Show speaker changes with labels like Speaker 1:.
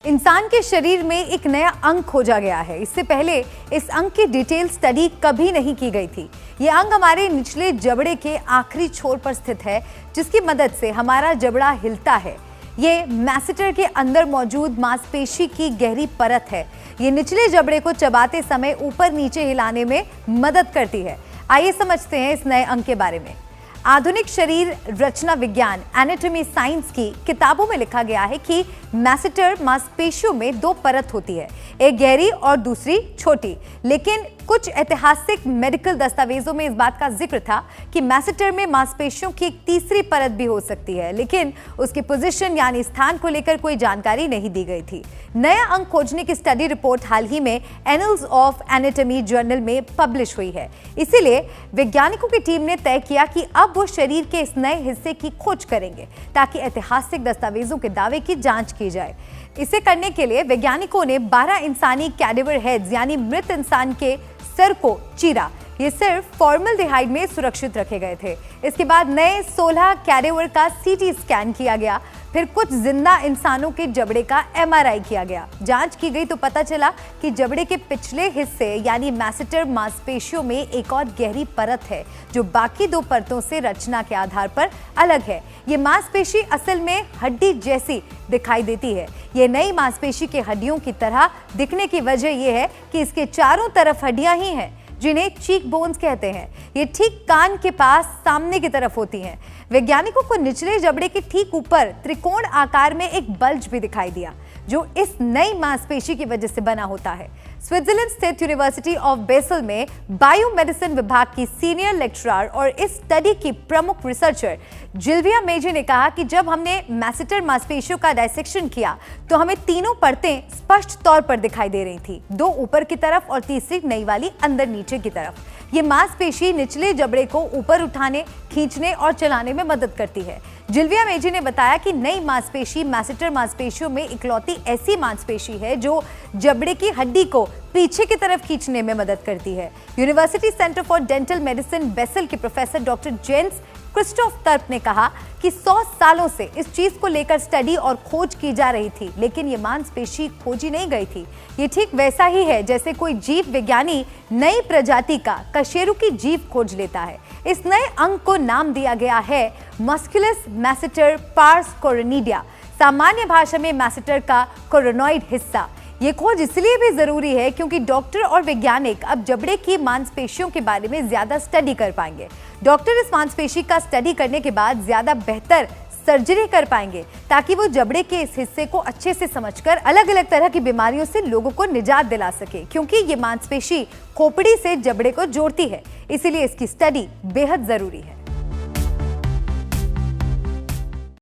Speaker 1: इंसान के शरीर में एक नया अंग खोजा गया है। इससे पहले इस अंग की डिटेल स्टडी कभी नहीं की गई थी। ये अंग हमारे निचले जबड़े के आखिरी छोर पर स्थित है, जिसकी मदद से हमारा जबड़ा हिलता है। ये मैसेटर के अंदर मौजूद मांसपेशी की गहरी परत है। ये निचले जबड़े को चबाते समय ऊपर नीचे हिलाने में मदद करती है। आइए समझते हैं इस नए अंग के बारे में। आधुनिक शरीर रचना विज्ञान एनाटॉमी साइंस की किताबों में लिखा गया है कि मैसेटर मांसपेशियों में दो परत होती है, एक गहरी और दूसरी छोटी। लेकिन कुछ ऐतिहासिक मेडिकल दस्तावेजों में इस बात का जिक्र था कि मैसेटर में मांसपेशियों की एक तीसरी परत भी हो सकती है, लेकिन उसकी पोजीशन यानी स्थान को लेकर कोई जानकारी नहीं दी गई थी। नया अंग खोजने की स्टडी रिपोर्ट हाल ही में एनल्स ऑफ एनाटॉमी जर्नल में पब्लिश हुई है। इसीलिए वैज्ञानिकों की टीम ने तय किया कि अब वो शरीर के इस नए हिस्से की खोज करेंगे ताकि ऐतिहासिक दस्तावेजों के दावे की जांच की जाए। इसे करने के लिए वैज्ञानिकों ने 12 इंसानी कैडेवर हेड्स यानी मृत इंसान के सर को चीरा। ये सिर्फ फॉर्मल्डिहाइड में सुरक्षित रखे गए थे। इसके बाद नए 16 कैडेवर का सीटी स्कैन किया गया। फिर कुछ जिंदा इंसानों के जबड़े का एमआरआई किया गया। जांच की गई तो पता चला कि जबड़े के पिछले हिस्से यानी मैसेटर मांसपेशियों में एक और गहरी परत है जो बाकी दो परतों से रचना के आधार पर अलग है। ये मांसपेशी असल में हड्डी जैसी दिखाई देती है। ये नई मांसपेशी के हड्डियों की तरह दिखने की वजह यह है कि इसके चारों तरफ हड्डियां ही हैं, जिन्हें चीक बोन्स कहते हैं। ये ठीक कान के पास सामने की तरफ होती हैं। वैज्ञानिकों को निचले जबड़े के ठीक ऊपर त्रिकोण आकार में एक बल्ज भी दिखाई दिया, जो इस नई मांसपेशी की वजह से बना होता है। Switzerland state university of Basel में बायोमेडिसिन विभाग की सीनियर लेक्चरर और इस स्टडी की प्रमुख रिसर्चर जिल्विया मेजी ने कहा कि जब हमने मैसेटर मांसपेशियों का डायसेक्शन किया तो हमें तीनों परतें स्पष्ट तौर पर दिखाई दे रही थी, दो ऊपर की तरफ और तीसरी नई वाली अंदर नीचे की तरफ। ये मांसपेशी निचले जबड़े को ऊपर उठाने, खींचने और चलाने में मदद करती है। जिल्विया मेजी ने बताया कि नई मांसपेशी मैसेटर मांसपेशियों में इकलौती ऐसी मांसपेशी है जो जबड़े की हड्डी को पीछे की तरफ खींचने में मदद करती है। University centre for dental medicine Basel के professor doctor Jens Christoph Turp ने कहा कि 100 सालों से इस चीज को लेकर स्टडी और खोज की जा रही थी, लेकिन ये मांसपेशी खोजी नहीं गई थी। ये ठीक वैसा ही है जैसे कोई जीव विज्ञानी नई प्रजाति का कशेरुकी जीव खोज लेता है। इस नए अंग को नाम दिया गया है मस्कुलस मैसेटर पार्स कोरोनिडिया, सामान्य भाषा में मैसेटर का कोरोनॉइड हिस्सा। ये खोज इसलिए भी जरूरी है क्योंकि डॉक्टर और वैज्ञानिक अब जबड़े की मांसपेशियों के बारे में ज्यादा स्टडी कर पाएंगे। डॉक्टर इस मांसपेशी का स्टडी करने के बाद ज्यादा बेहतर सर्जरी कर पाएंगे ताकि वो जबड़े के इस हिस्से को अच्छे से समझकर अलग अलग तरह की बीमारियों से लोगों को निजात दिला सके, क्योंकि ये मांसपेशी खोपड़ी से जबड़े को जोड़ती है। इसीलिए इसकी स्टडी बेहद जरूरी है।